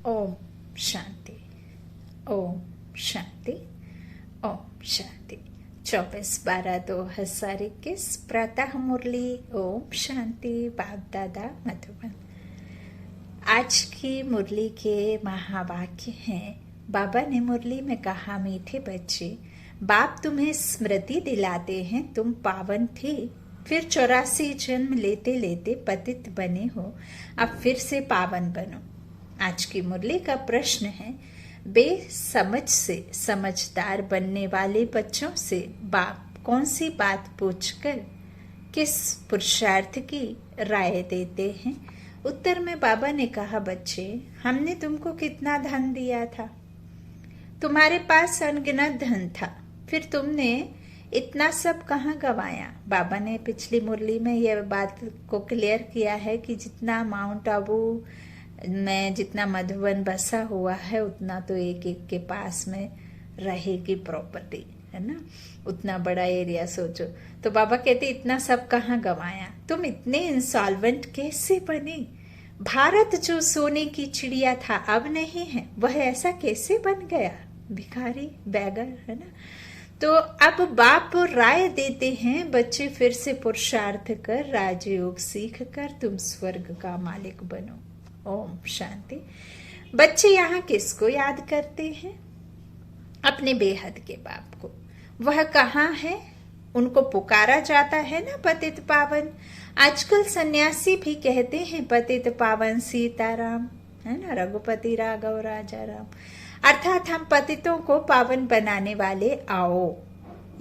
ओम शांति, ओम शांति, ओम शांति। 24/12/2021 प्रातः मुरली। ओम शांति। बाप दादा मधुबन। आज की मुरली के महावाक्य हैं। बाबा ने मुरली में कहा, मीठे बच्चे, बाप तुम्हें स्मृति दिलाते हैं तुम पावन थे, फिर 84 जन्म लेते लेते पतित बने हो, अब फिर से पावन बनो। आज की मुरली का प्रश्न है, बेसमझ से समझदार बनने वाले बच्चों से बाप कौन सी बात पूछकर किस पुरुषार्थ की राय देते हैं। उत्तर में बाबा ने कहा, बच्चे, हमने तुमको कितना धन दिया था, तुम्हारे पास अनगिनत धन था, फिर तुमने इतना सब कहाँ गवाया। बाबा ने पिछली मुरली में यह बात को क्लियर किया है कि जितना माउंट आबू में जितना मधुबन बसा हुआ है उतना तो एक एक के पास में रहेगी प्रॉपर्टी, है ना। उतना बड़ा एरिया सोचो। तो बाबा कहते इतना सब कहाँ गवाया, तुम इतने इंसॉल्वेंट कैसे बने। भारत जो सोने की चिड़िया था अब नहीं है, वह ऐसा कैसे बन गया, भिखारी बैगर, है ना। तो अब बाप राय देते हैं, बच्चे फिर से पुरुषार्थ कर राजयोग सीख कर तुम स्वर्ग का मालिक बनो। ओम शांति। बच्चे यहाँ किसको याद करते हैं? अपने बेहद के बाप को। वह कहाँ है? उनको पुकारा जाता है ना पतित पावन। आजकल सन्यासी भी कहते हैं पतित पावन सीताराम, है ना, रघुपति राघव राजा राम। अर्थात हम पतितों को पावन बनाने वाले आओ।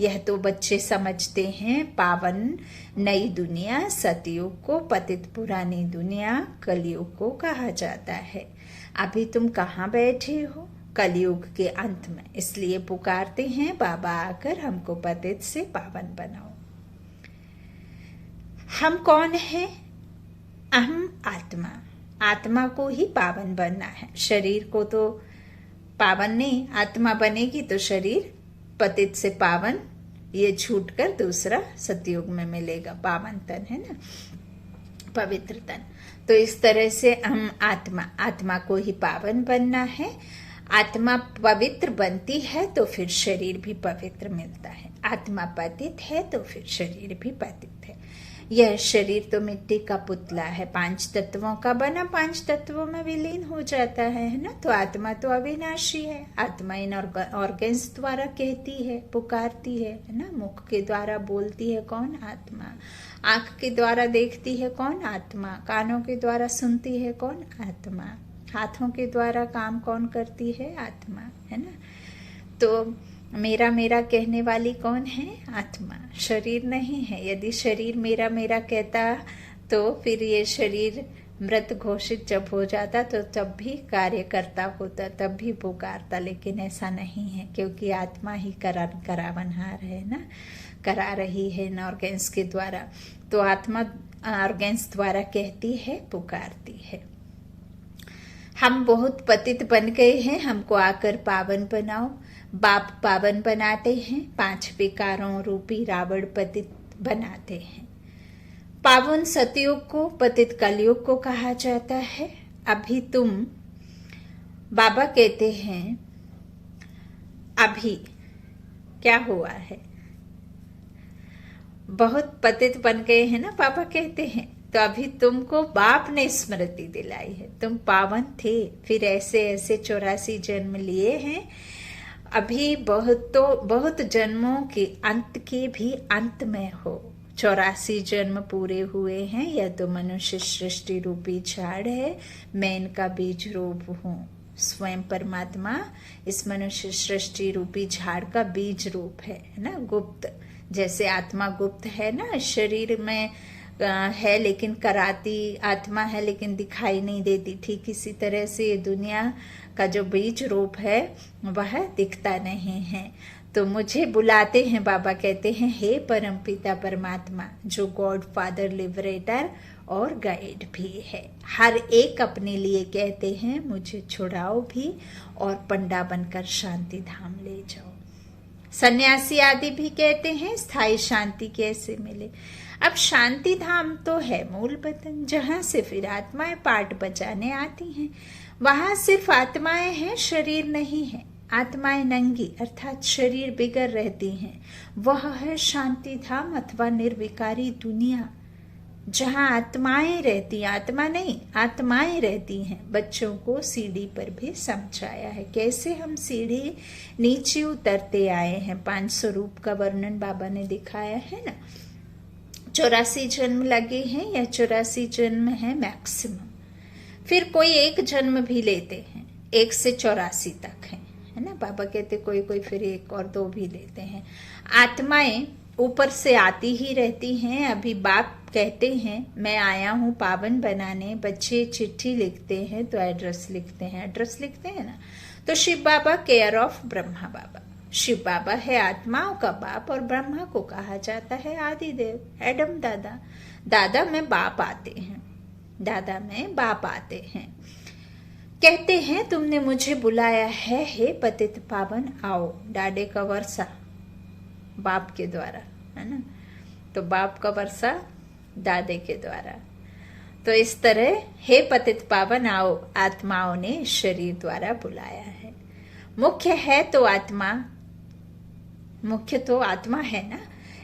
यह तो बच्चे समझते हैं पावन नई दुनिया सतयुग को, पतित पुरानी दुनिया कलयुग को कहा जाता है। अभी तुम कहाँ बैठे हो? कलयुग के अंत में। इसलिए पुकारते हैं, बाबा आकर हमको पतित से पावन बनाओ। हम कौन हैं? हम आत्मा। आत्मा को ही पावन बनना है। शरीर को तो पावन नहीं, आत्मा बनेगी तो शरीर पतित से पावन ये छूट कर दूसरा सतयुग में मिलेगा पावन तन, है ना, पवित्र तन। तो इस तरह से हम आत्मा को ही पावन बनना है। आत्मा पवित्र बनती है तो फिर शरीर भी पवित्र मिलता है। आत्मा पतित है तो फिर शरीर भी पतित है। यह शरीर तो मिट्टी का पुतला है, 5 तत्वों का बना, 5 तत्वों में विलीन हो जाता है ना। तो आत्मा तो अविनाशी है। आत्मा इन ऑर्गन्स द्वारा कहती है, पुकारती है ना। मुख के द्वारा बोलती है, कौन? आत्मा। आंख के द्वारा देखती है, कौन? आत्मा। कानों के द्वारा सुनती है, कौन? आत्मा। हाथों के द्वारा काम कौन करती है? आत्मा, है ना। तो मेरा मेरा कहने वाली कौन है? आत्मा। शरीर नहीं है। यदि शरीर मेरा मेरा कहता तो फिर ये शरीर मृत घोषित जब हो जाता तो तब भी कार्य करता होता, तब भी पुकारता। लेकिन ऐसा नहीं है, क्योंकि आत्मा ही करावनहार है ना, करा रही है इन ऑर्गन्स के द्वारा। तो आत्मा ऑर्गन्स द्वारा कहती है, पुकारती है। हम बहुत पतित बन गए हैं, हमको आकर पावन बनाओ। बाप पावन बनाते हैं, 5 विकारों रूपी रावण पतित बनाते हैं। पावन सतयुग को पतित कलयुग को कहा जाता है। अभी तुम, बाबा कहते हैं, अभी क्या हुआ है? बहुत पतित बन गए हैं ना, बाबा कहते हैं। तो अभी तुमको बाप ने स्मृति दिलाई है, तुम पावन थे, फिर ऐसे ऐसे 84 जन्म लिए हैं। अभी बहुत जन्मों के अंत के भी अंत में हो। 84 जन्म पूरे हुए हैं। यह तो मनुष्य सृष्टि रूपी झाड़ है, मैं इनका बीज रूप हूँ। स्वयं परमात्मा इस मनुष्य सृष्टि रूपी झाड़ का बीज रूप है ना, गुप्त। जैसे आत्मा गुप्त है ना, शरीर में है लेकिन कराती आत्मा है, लेकिन दिखाई नहीं देती। ठीक इसी तरह से ये दुनिया का जो बीज रूप है वह दिखता नहीं है। तो मुझे बुलाते हैं, बाबा कहते हैं, हे परम पिता परमात्मा, जो गॉड फादर लिबरेटर और गाइड भी है। हर एक अपने लिए कहते हैं, मुझे छुड़ाओ भी और पंडा बनकर शांति धाम ले जाओ। सन्यासी आदि भी कहते हैं, स्थायी शांति कैसे मिले। अब शांति धाम तो है मूल वतन, जहाँ से फिर आत्माएं पाठ बजाने आती हैं। वहां सिर्फ आत्माएं हैं, शरीर नहीं है। आत्माएं नंगी अर्थात शरीर बिगर रहती हैं। वह है शांति धाम अथवा निर्विकारी दुनिया, जहां आत्माएं रहती, आत्मा नहीं आत्माएं रहती हैं। बच्चों को सीढ़ी पर भी समझाया है, कैसे हम सीढ़ी नीचे उतरते आए हैं। 500 रूप का वर्णन बाबा ने दिखाया है ना। 84 जन्म लगे हैं या 84 जन्म है मैक्सिमम। फिर कोई एक जन्म भी लेते हैं, 1 से 84 तक है ना। बाबा कहते कोई कोई फिर 1 और 2 भी लेते हैं। आत्माएं ऊपर से आती ही रहती हैं। अभी बाप कहते हैं मैं आया हूँ पावन बनाने। बच्चे चिट्ठी लिखते हैं तो एड्रेस लिखते हैं ना। तो शिव बाबा केयर ऑफ ब्रह्मा बाबा। शिव बाबा है आत्माओं का बाप और ब्रह्मा को कहा जाता है आदिदेव। एडम दादा, दादा में बाप आते हैं, दादा में बाप आते हैं। कहते हैं तुमने मुझे बुलाया है, हे पतित पावन आओ। डाडे का वर्षा बाप के द्वारा है ना, तो बाप का वर्षा दादे के द्वारा। तो इस तरह हे पतित पावन आओ, आत्माओं ने शरीर द्वारा बुलाया है। मुख्य है तो आत्मा, मुख्य तो आत्मा है ना।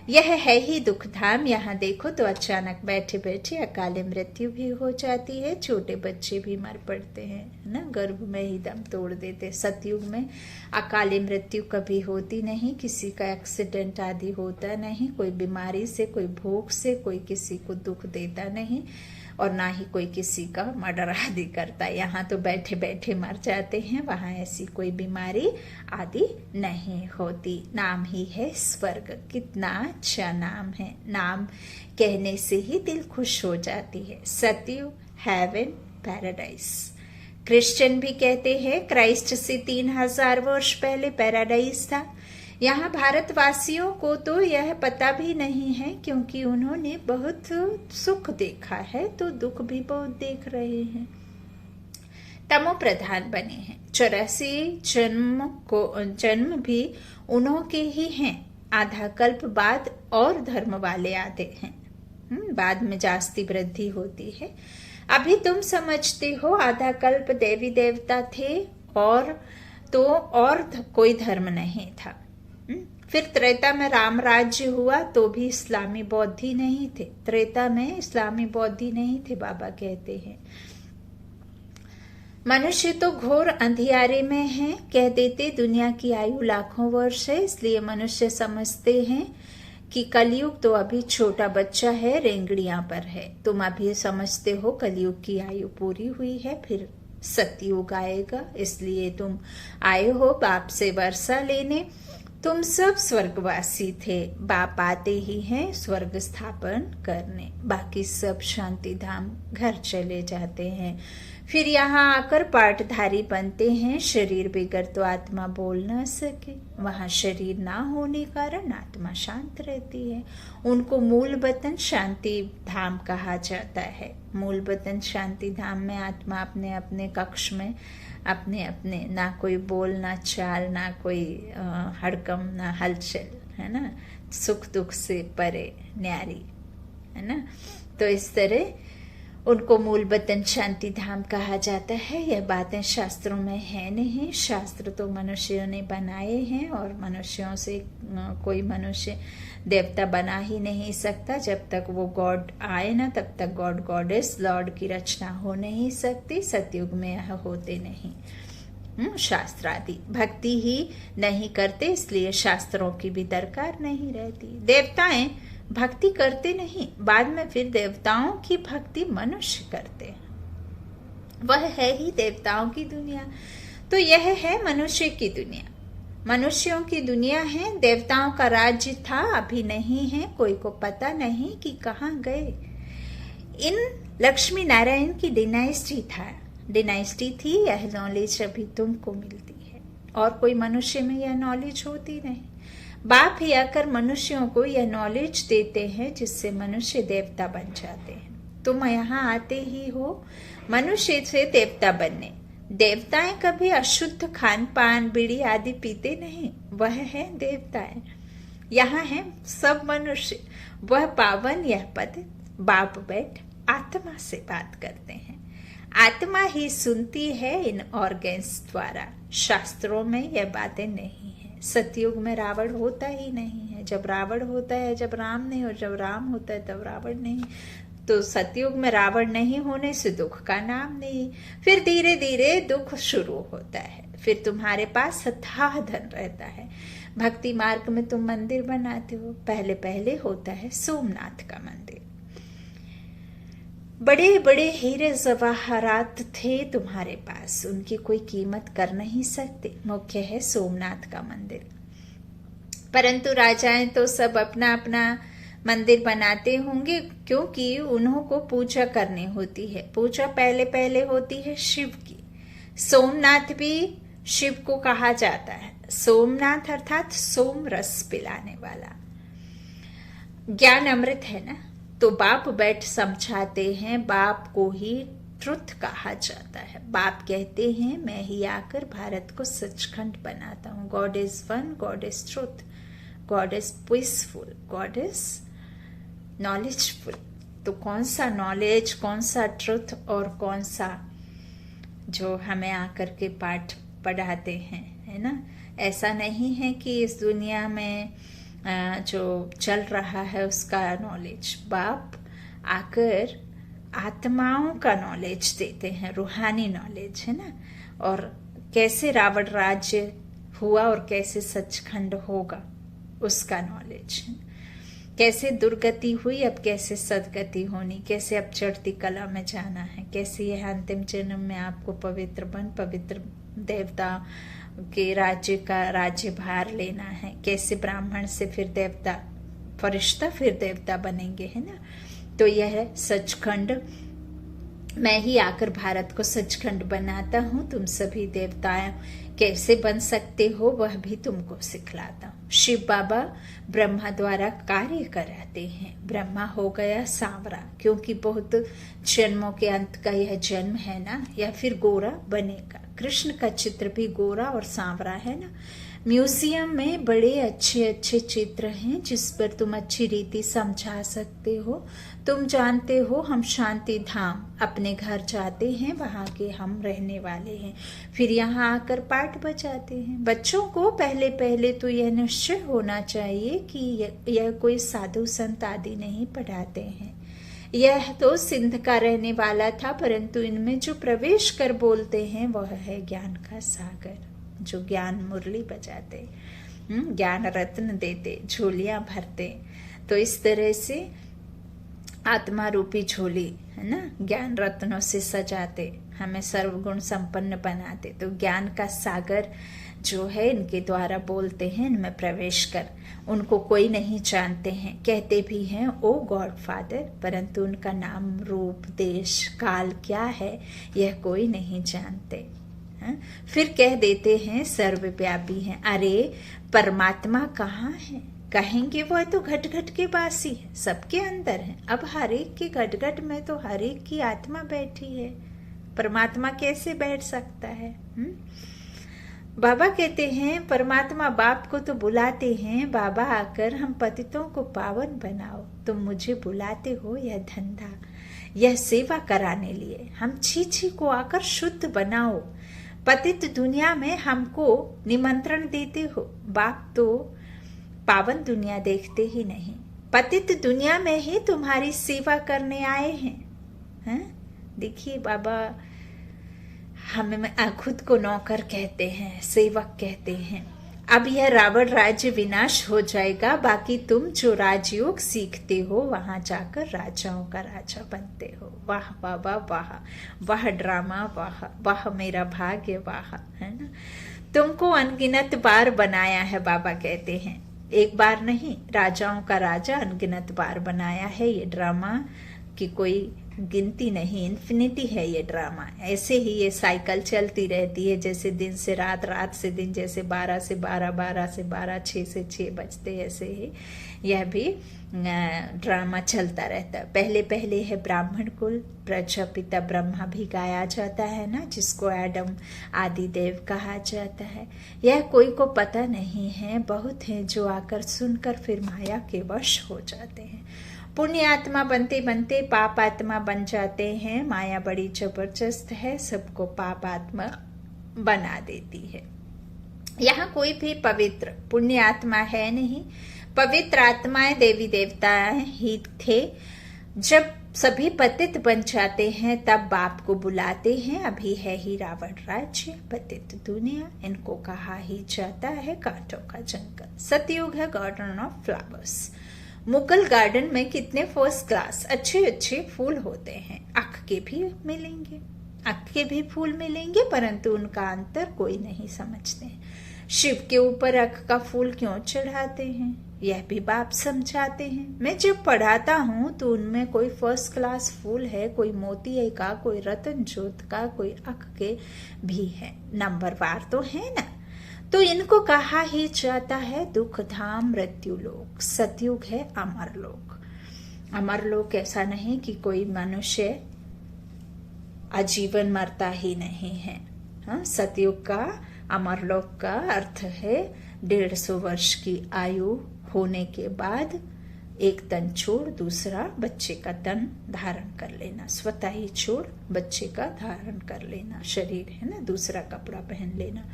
यह है ही दुख धाम। यहाँ देखो तो अचानक बैठे बैठे अकाले मृत्यु भी हो जाती है। छोटे बच्चे भी मर पड़ते हैं ना, गर्भ में ही दम तोड़ देते। सतयुग में अकाले मृत्यु कभी होती नहीं, किसी का एक्सीडेंट आदि होता नहीं, कोई बीमारी से, कोई भूख से, कोई किसी को दुख देता नहीं, और ना ही कोई किसी का मर्डर आदि करता। यहाँ तो बैठे बैठे मर जाते हैं, वहाँ ऐसी कोई बीमारी आदि नहीं होती। नाम ही है स्वर्ग। कितना अच्छा नाम है, नाम कहने से ही दिल खुश हो जाती है। सतयुग, हेवन, पैराडाइज। क्रिश्चियन भी कहते हैं क्राइस्ट से 3000 वर्ष पहले पैराडाइज था। यहाँ भारतवासियों को तो यह पता भी नहीं है, क्योंकि उन्होंने बहुत सुख देखा है तो दुख भी बहुत देख रहे हैं। तमो प्रधान बने हैं। 84 जन्म भी उन्हों के ही हैं। आधा कल्प बाद और धर्म वाले आते हैं, बाद में जास्ती वृद्धि होती है। अभी तुम समझते हो आधा कल्प देवी देवता थे और तो और कोई धर्म नहीं था। फिर त्रेता में राम राज्य हुआ तो भी इस्लामी बौद्धि नहीं थे। त्रेता में इस्लामी बौद्धि नहीं थे, बाबा कहते हैं। मनुष्य तो घोर अंधियारे में है। कह देते दुनिया की आयु लाखों वर्ष है, इसलिए मनुष्य समझते हैं कि कलयुग तो अभी छोटा बच्चा है, रेंगड़ियां पर है। तुम अभी समझते हो कलयुग की आयु पूरी हुई है, फिर सतयुग आएगा, इसलिए तुम आए हो बाप से वर्षा लेने। तुम सब स्वर्गवासी थे, बाप आते ही हैं स्वर्ग स्थापन करने। बाकी सब शांति धाम घर चले जाते हैं। फिर यहाँ आकर पाठधारी बनते हैं। शरीर बिगर तो आत्मा बोल ना सके, वहाँ शरीर ना होने कारण आत्मा शांत रहती है। उनको मूल वतन शांति धाम कहा जाता है। मूल वतन शांति धाम में आत्मा अपने अपने कक्ष में अपने अपने, ना कोई बोल ना चाल, ना कोई हड़कम ना हलचल, है ना। सुख दुख से परे न्यारी, है ना। तो इस तरह उनको मूल वतन शांति धाम कहा जाता है। यह बातें शास्त्रों में है नहीं, शास्त्र तो मनुष्यों ने बनाए हैं और मनुष्यों से कोई मनुष्य देवता बना ही नहीं सकता। जब तक वो गॉड आए ना तब तक गॉड गॉडेस लॉर्ड की रचना हो नहीं सकती। सतयुग में यह होते नहीं। शास्त्र आदि भक्ति ही नहीं करते, इसलिए शास्त्रों की भी दरकार नहीं रहती। देवताएं भक्ति करते नहीं, बाद में फिर देवताओं की भक्ति मनुष्य करते हैं। वह है ही देवताओं की दुनिया। तो यह है मनुष्य की दुनिया, मनुष्यों की दुनिया है। देवताओं का राज्य था, अभी नहीं है, कोई को पता नहीं कि कहाँ गए। इन लक्ष्मी नारायण की डिनाइस्टी थी। यह नॉलेज अभी तुमको मिलती है और कोई मनुष्य में यह नॉलेज होती नहीं। बाप ही आकर मनुष्यों को यह नॉलेज देते हैं, जिससे मनुष्य देवता बन जाते हैं। तुम यहाँ आते ही हो मनुष्य से देवता बनने। देवताएं कभी अशुद्ध खान पान बीड़ी आदि पीते नहीं, वह है देवताएं। यहाँ है सब मनुष्य, वह पावन यह पद बाप बैठ आत्मा से बात करते हैं। आत्मा ही सुनती है इन ऑर्गन्स द्वारा। शास्त्रों में यह बातें नहीं है। सतयुग में रावण होता ही नहीं है। जब रावण होता है जब राम नहीं, और जब राम होता है तब रावण नहीं। तो सतयुग में रावण नहीं होने से दुख का नाम नहीं। फिर धीरे धीरे दुख शुरू होता है। फिर तुम्हारे पास अथाह धन रहता है। भक्ति मार्ग में तुम मंदिर बनाते हो। पहले पहले होता है सोमनाथ का मंदिर। बड़े बड़े हीरे जवाहरात थे तुम्हारे पास, उनकी कोई कीमत कर नहीं सकते। मुख्य है सोमनाथ का मंदिर। परंतु राजाएं तो सब अपना अपना मंदिर बनाते होंगे, क्योंकि उन्हों को पूजा करनी होती है। पूजा पहले पहले होती है शिव की। सोमनाथ भी शिव को कहा जाता है। सोमनाथ अर्थात सोम रस पिलाने वाला। ज्ञान अमृत है ना, तो बाप बैठ समझाते हैं। बाप को ही ट्रुथ कहा जाता है। बाप कहते हैं मैं ही आकर भारत को सचखंड बनाता हूँ। God is one, God is truth, God is peaceful, God is knowledgeful. तो कौन सा नॉलेज, कौन सा ट्रुथ और कौन सा जो हमें आकर के पाठ पढ़ाते हैं, है ना। ऐसा नहीं है कि इस दुनिया में जो चल रहा है उसका नॉलेज। बाप आकर आत्माओं का नॉलेज देते हैं, रूहानी नॉलेज, है ना। और कैसे रावण राज्य हुआ और कैसे सचखंड होगा उसका नॉलेज है। कैसे दुर्गति हुई, अब कैसे सदगति होनी, कैसे अब चढ़ती कला में जाना है, कैसे यह अंतिम जन्म में आपको पवित्र देवता के राज्य का राज्यभार लेना है। कैसे ब्राह्मण से फिर देवता, फरिश्ता फिर देवता बनेंगे, है ना। तो यह सचखंड, मैं ही आकर भारत को सचखंड बनाता हूँ। तुम सभी देवताएं कैसे बन सकते हो वह भी तुमको सिखलाता हूँ। शिव बाबा ब्रह्मा द्वारा कार्य कराते हैं। ब्रह्मा हो गया सांवरा, क्योंकि बहुत जन्मों के अंत का यह जन्म है ना, या फिर गोरा बनेगा। कृष्ण का चित्र भी गोरा और सांवरा है ना। म्यूजियम में बड़े अच्छे अच्छे चित्र हैं जिस पर तुम अच्छी रीति समझा सकते हो। तुम जानते हो हम शांति धाम अपने घर जाते हैं, वहाँ के हम रहने वाले हैं, फिर यहाँ आकर पाठ बजाते हैं। बच्चों को पहले पहले तो यह निश्चय होना चाहिए कि यह कोई साधु संत आदि नहीं पढ़ाते हैं। यह तो सिंध का रहने वाला था, परंतु इनमें जो प्रवेश कर बोलते हैं वह है ज्ञान का सागर, जो ज्ञान मुरली बजाते, ज्ञान रत्न देते, झोलियां भरते। तो इस तरह से आत्मा रूपी झोली, है ना, ज्ञान रत्नों से सजाते, हमें सर्वगुण संपन्न बनाते। तो ज्ञान का सागर जो है इनके द्वारा बोलते हैं, इनमें प्रवेश कर। उनको कोई नहीं जानते हैं, कहते भी हैं ओ गॉड फादर, परंतु उनका नाम, रूप, देश, काल क्या है यह कोई नहीं जानते। फिर कह देते हैं सर्वव्यापी हैं। अरे परमात्मा कहाँ है? कहेंगे वो तो घट घट के वासी है, सबके अंदर है। अब हर एक के घट घट में तो हर एक की आत्मा बैठी है, परमात्मा कैसे बैठ सकता है? बाबा कहते हैं परमात्मा बाप को तो बुलाते हैं, बाबा आकर हम पतितों को पावन बनाओ। तुम मुझे बुलाते हो यह धंधा, यह सेवा कराने लिए। हम छी को आकर शुद्ध बनाओ। पतित दुनिया में हमको निमंत्रण देते हो। बाप तो पावन दुनिया देखते ही नहीं, पतित दुनिया में ही तुम्हारी सेवा करने आए हैं। देखिए बाबा हमें खुद को नौकर कहते हैं, सेवक कहते हैं। अब यह रावण राज्य विनाश हो जाएगा, बाकी तुम जो राजयोग सीखते हो वहां जाकर राजाओं का राजा बनते हो। वाह बाबा वाह, वाह ड्रामा वाह, वाह मेरा भाग्य वाह, है ना। तुमको अनगिनत बार बनाया है, बाबा कहते हैं, एक बार नहीं, राजाओं का राजा अनगिनत बार बनाया है। ये ड्रामा की कोई गिनती नहीं, इन्फिनिटी है ये ड्रामा। ऐसे ही ये साइकिल चलती रहती है, जैसे दिन से रात, रात से दिन, जैसे 12 से 12, 12 से 12, 6 से 6 बजते, ऐसे ही यह भी ड्रामा चलता रहता है। पहले पहले है ब्राह्मण कुल, प्रजापिता ब्रह्मा भी गाया जाता है ना, जिसको एडम आदि देव कहा जाता है। यह कोई को पता नहीं है, बहुत हैं जो आकर सुनकर फिर माया के वश हो जाते हैं। पुण्य आत्मा बनते बनते पाप आत्मा बन जाते हैं। माया बड़ी जबरदस्त है, सबको पाप आत्मा बना देती है। यहाँ कोई भी पवित्र पुण्य आत्मा है नहीं। पवित्र आत्माएं देवी देवता ही थे। जब सभी पतित बन जाते हैं तब बाप को बुलाते हैं। अभी है ही रावण राज्य, पतित दुनिया, इनको कहा ही जाता है कांटों का जंगल। सतयुग है garden of flowers. Mughal garden में कितने फर्स्ट क्लास अच्छे अच्छे फूल होते हैं। अख के भी मिलेंगे, अख के भी फूल मिलेंगे, परंतु उनका अंतर कोई नहीं समझते। शिव के ऊपर अख का फूल क्यों चढ़ाते हैं, यह भी बाप समझाते हैं। मैं जब पढ़ाता हूँ तो उनमें कोई फर्स्ट क्लास फूल है, कोई मोती का, कोई रतन जोत का, कोई अख के भी है, नंबरवार तो है ना। तो इनको कहा ही जाता है दुख धाम मृत्यु लोक। सतयुग है अमर लोक। अमर लोक ऐसा नहीं कि कोई मनुष्य आजीवन मरता ही नहीं है। हाँ, सतयुग का अमर लोक का अर्थ है 150 वर्ष की आयु होने के बाद एक तन छोड़ दूसरा बच्चे का तन धारण कर लेना, स्वतः ही छोड़ बच्चे का धारण कर लेना, शरीर है ना, दूसरा कपड़ा पहन लेना।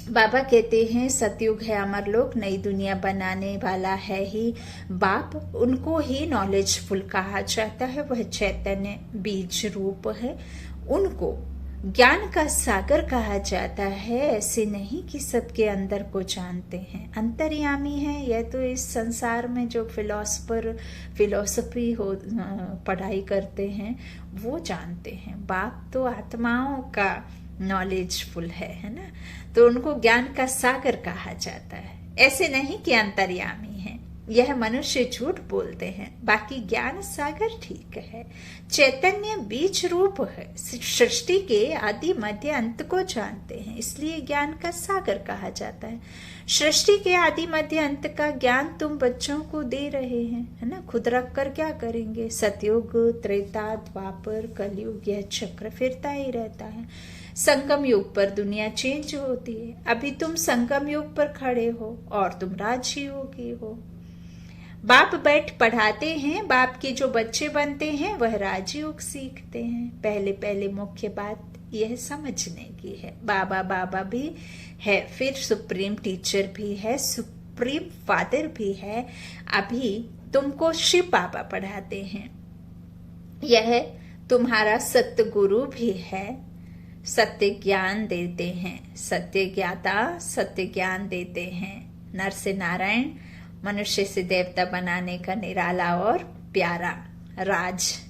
बाबा कहते हैं सतयुग है अमर लोक, नई दुनिया बनाने वाला है ही बाप। उनको ही नॉलेजफुल कहा जाता है, वह चैतन्य बीज रूप है। उनको ज्ञान का सागर कहा जाता है। ऐसे नहीं कि सबके अंदर को जानते हैं, अंतर्यामी है। यह तो इस संसार में जो फिलोसफी हो पढ़ाई करते हैं वो जानते हैं। बाप तो आत्माओं का नॉलेजफुल है ना। तो उनको ज्ञान का सागर कहा जाता है। ऐसे नहीं कि अंतर्यामी है, यह मनुष्य झूठ बोलते हैं। बाकी ज्ञान सागर ठीक है। चैतन्य बीज रूप है, सृष्टि के आदि मध्य अंत को जानते हैं, इसलिए ज्ञान का सागर कहा जाता है। सृष्टि के आदि मध्य अंत का ज्ञान तुम बच्चों को दे रहे हैं, है ना। खुद रख कर क्या करेंगे। सतयुग, त्रेता, द्वापर, कलयुग, यह चक्र फिरता ही रहता है। संगम युग पर दुनिया चेंज होती है। अभी तुम संगम युग पर खड़े हो और तुम राजयोगी हो। बाप बैठ पढ़ाते हैं, बाप के जो बच्चे बनते हैं वह राजयोग सीखते हैं। पहले पहले मुख्य बात यह समझने की है, बाबा बाबा भी है, फिर सुप्रीम टीचर भी है, सुप्रीम फादर भी है। अभी तुमको शिव बाबा पढ़ाते हैं, यह तुम्हारा सत्य गुरु भी है, सत्य ज्ञान देते हैं। सत्य ज्ञाता सत्य ज्ञान देते हैं। नर से नारायण, मनुष्य से देवता बनाने का निराला और प्यारा राज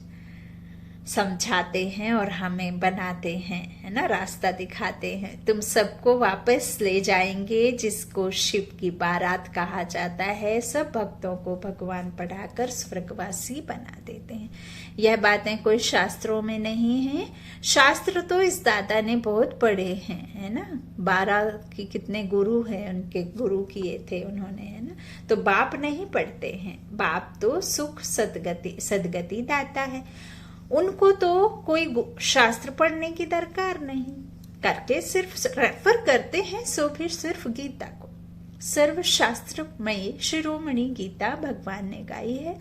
समझाते हैं और हमें बनाते हैं, है ना, रास्ता दिखाते हैं। तुम सबको वापस ले जाएंगे, जिसको शिव की बारात कहा जाता है। सब भक्तों को भगवान पढ़ाकर स्वर्गवासी बना देते हैं। यह बातें कोई शास्त्रों में नहीं है। शास्त्र तो इस दादा ने बहुत पढ़े हैं, है ना। 12 की कितने गुरु हैं, उनके गुरु किए थे उन्होंने, है ना। तो बाप नहीं पढ़ते हैं। बाप तो सुख सदगति दाता है। उनको तो कोई शास्त्र पढ़ने की दरकार नहीं, करके सिर्फ रेफर करते हैं, सो भी सिर्फ गीता को। सर्वशास्त्रमयी शिरोमणि गीता भगवान ने गाई है,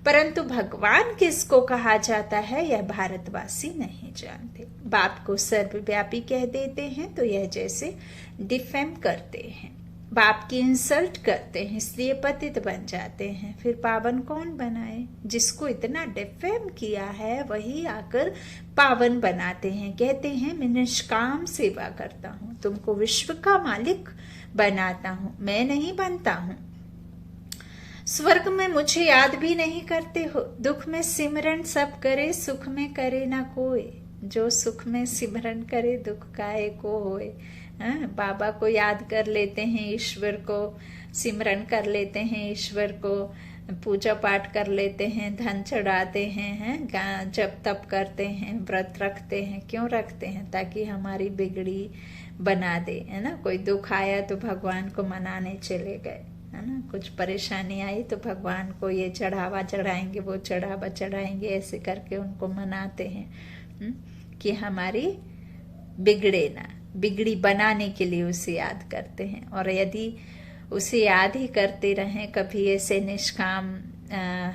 परंतु भगवान किसको कहा जाता है यह भारतवासी नहीं जानते। बाप को सर्वव्यापी कह देते हैं तो यह जैसे डिफेम करते हैं, बाप की इंसल्ट करते हैं, इसलिए पतित बन जाते हैं। फिर पावन कौन बनाए? जिसको इतना डिफेम किया है वही आकर पावन बनाते हैं। कहते हैं मैं निष्काम सेवा करता हूँ, तुमको विश्व का मालिक बनाता हूँ, मैं नहीं बनता हूँ। स्वर्ग में मुझे याद भी नहीं करते हो। दुख में सिमरन सब करे, सुख में करे ना कोई। जो सुख में सिमरन करे दुख काहे को होए। बाबा को याद कर लेते हैं, ईश्वर को सिमरन कर लेते हैं, ईश्वर को पूजा पाठ कर लेते हैं, धन चढ़ाते हैं, जप तप करते हैं, व्रत रखते हैं। क्यों रखते हैं? ताकि हमारी बिगड़ी बना दे, है ना। कोई दुख आया तो भगवान को मनाने चले गए, है ना। कुछ परेशानी आई तो भगवान को ये चढ़ावा चढ़ाएंगे, वो चढ़ावा चढ़ाएंगे, ऐसे करके उनको मनाते हैं कि हमारी बिगड़े ना। बिगड़ी बनाने के लिए उसे याद करते हैं। और यदि उसे याद ही करते रहें, कभी ऐसे निष्काम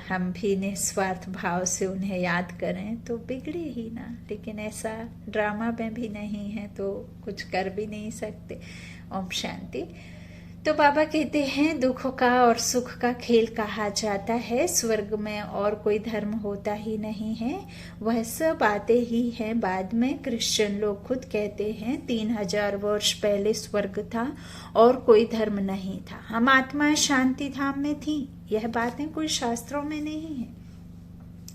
हम भी निस्वार्थ भाव से उन्हें याद करें तो बिगड़े ही ना, लेकिन ऐसा ड्रामा में भी नहीं है तो कुछ कर भी नहीं सकते। ओम शांति। तो बाबा कहते हैं दुख का और सुख का खेल कहा जाता है, स्वर्ग में और कोई धर्म होता ही नहीं है, वह सब आते ही हैं बाद में। क्रिश्चियन लोग खुद कहते हैं 3000 वर्ष पहले स्वर्ग था और कोई धर्म नहीं था, हम आत्माएं शांति धाम में थी। यह बातें कोई शास्त्रों में नहीं है।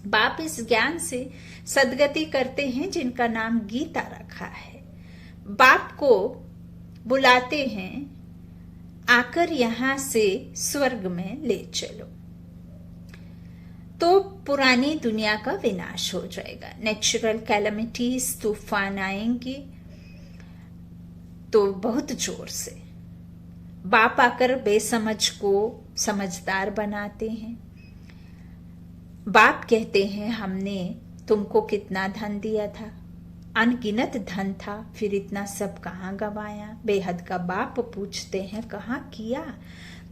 बाप इस ज्ञान से सदगति करते हैं जिनका नाम गीता रखा है। बाप को बुलाते हैं आकर यहां से स्वर्ग में ले चलो, तो पुरानी दुनिया का विनाश हो जाएगा। नेचुरल कैलेमिटीज, तूफान आएंगे तो बहुत जोर से। बाप आकर बेसमझ को समझदार बनाते हैं। बाप कहते हैं हमने तुमको कितना धन दिया था, अनगिनत धन था, फिर इतना सब कहाँ गवाया। बेहद का बाप पूछते हैं कहाँ किया,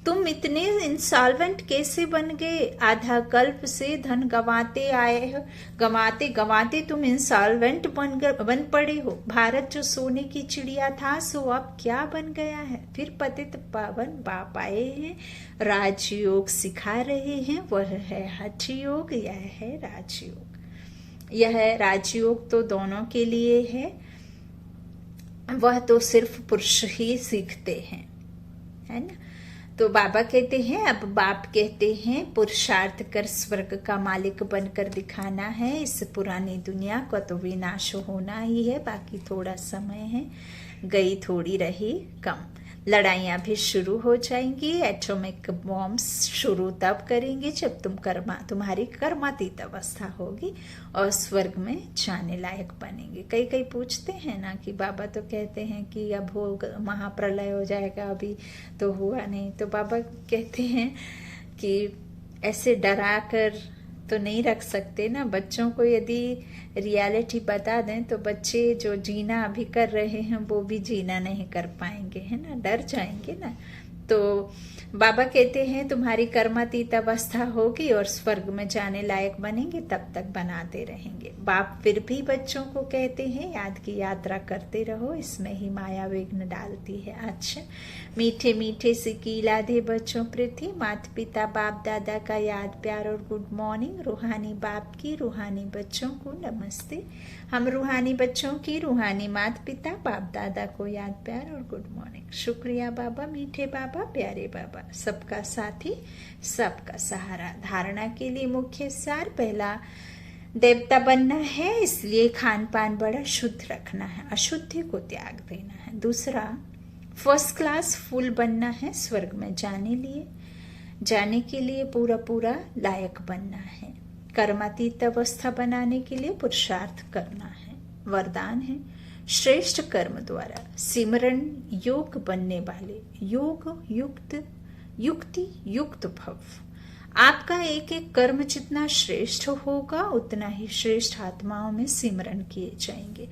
तुम इतने इंसॉल्वेंट कैसे बन गए, आधा कल्प से धन गवाते आए हो, गवाते गवाते तुम इंसॉल्वेंट बन पड़े हो। भारत जो सोने की चिड़िया था सो अब क्या बन गया है। फिर पतित पावन बाप आए हैं, राजयोग सिखा रहे हैं, वह है हठ योग, यह है राजयोग। यह राजयोग तो दोनों के लिए है, वह तो सिर्फ पुरुष ही सीखते हैं, है ना। तो बाबा कहते हैं, अब बाप कहते हैं पुरुषार्थ कर स्वर्ग का मालिक बनकर दिखाना है। इस पुरानी दुनिया का तो विनाश होना ही है, बाकी थोड़ा समय है, गई थोड़ी रही कम। लड़ाइयाँ भी शुरू हो जाएंगी, एटॉमिक बॉम्ब्स शुरू तब करेंगे जब तुम्हारी कर्मातीत अवस्था होगी और स्वर्ग में जाने लायक बनेंगे। कई पूछते हैं ना कि बाबा तो कहते हैं कि अब हो महाप्रलय हो जाएगा, अभी तो हुआ नहीं। तो बाबा कहते हैं कि ऐसे डरा कर तो नहीं रख सकते ना। बच्चों को यदि रियलिटी बता दें तो बच्चे जो जीना अभी कर रहे हैं वो भी जीना नहीं कर पाएंगे, है ना, डर जाएंगे ना। तो बाबा कहते हैं तुम्हारी कर्मातीत अवस्था होगी और स्वर्ग में जाने लायक बनेंगे, तब तक बनाते रहेंगे। बाप फिर भी बच्चों को कहते हैं याद की यात्रा करते रहो, इसमें ही माया विघ्न डालती है। अच्छा, मीठे मीठे से कीला दे बच्चों प्रति, माता पिता बाप दादा का याद प्यार और गुड मॉर्निंग। रूहानी बाप की रूहानी बच्चों को नमस्ते। हम रूहानी बच्चों की रूहानी माता पिता बाप दादा को याद प्यार और गुड मॉर्निंग। शुक्रिया बाबा, मीठे बाबा, प्यारे बाबा, सबका साथी सबका सहारा। धारणा के लिए मुख्य सार, पहला देवता बनना है, इसलिए खान पान बड़ा शुद्ध रखना है, अशुद्धि को त्याग देना है। दूसरा, फर्स्ट क्लास फूल बनना है, स्वर्ग में जाने के लिए पूरा लायक बनना है। कर्मातीत अवस्था बनाने के लिए पुरुषार्थ करना है। वरदान है श्रेष्ठ कर्म द्वारा सिमरण योग बनने वाले योग युक्ति युक्त भव। आपका एक एक कर्म जितना श्रेष्ठ होगा उतना ही श्रेष्ठ आत्माओं में सिमरण किए जाएंगे।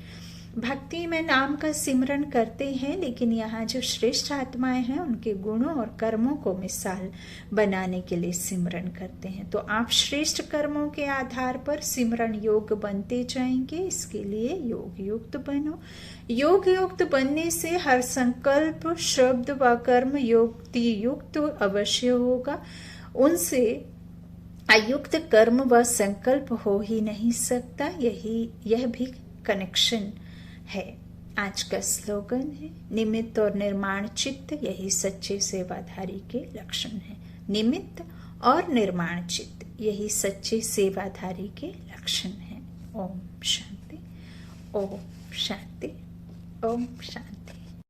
भक्ति में नाम का सिमरण करते हैं, लेकिन यहाँ जो श्रेष्ठ आत्माएं हैं उनके गुणों और कर्मों को मिसाल बनाने के लिए सिमरण करते हैं। तो आप श्रेष्ठ कर्मों के आधार पर सिमरण योग बनते जाएंगे, इसके लिए योग युक्त बनो। योग युक्त बनने से हर संकल्प शब्द व कर्म युक्ति युक्त अवश्य होगा, उनसे अयुक्त कर्म व संकल्प हो ही नहीं सकता। यह भी कनेक्शन है। आज का स्लोगन है निमित्त और निर्माण चित्त, यही सच्चे सेवाधारी के लक्षण है। निमित्त और निर्माण चित्त, यही सच्चे सेवाधारी के लक्षण है। ओम शांति, ओम शांति, ओम शांति।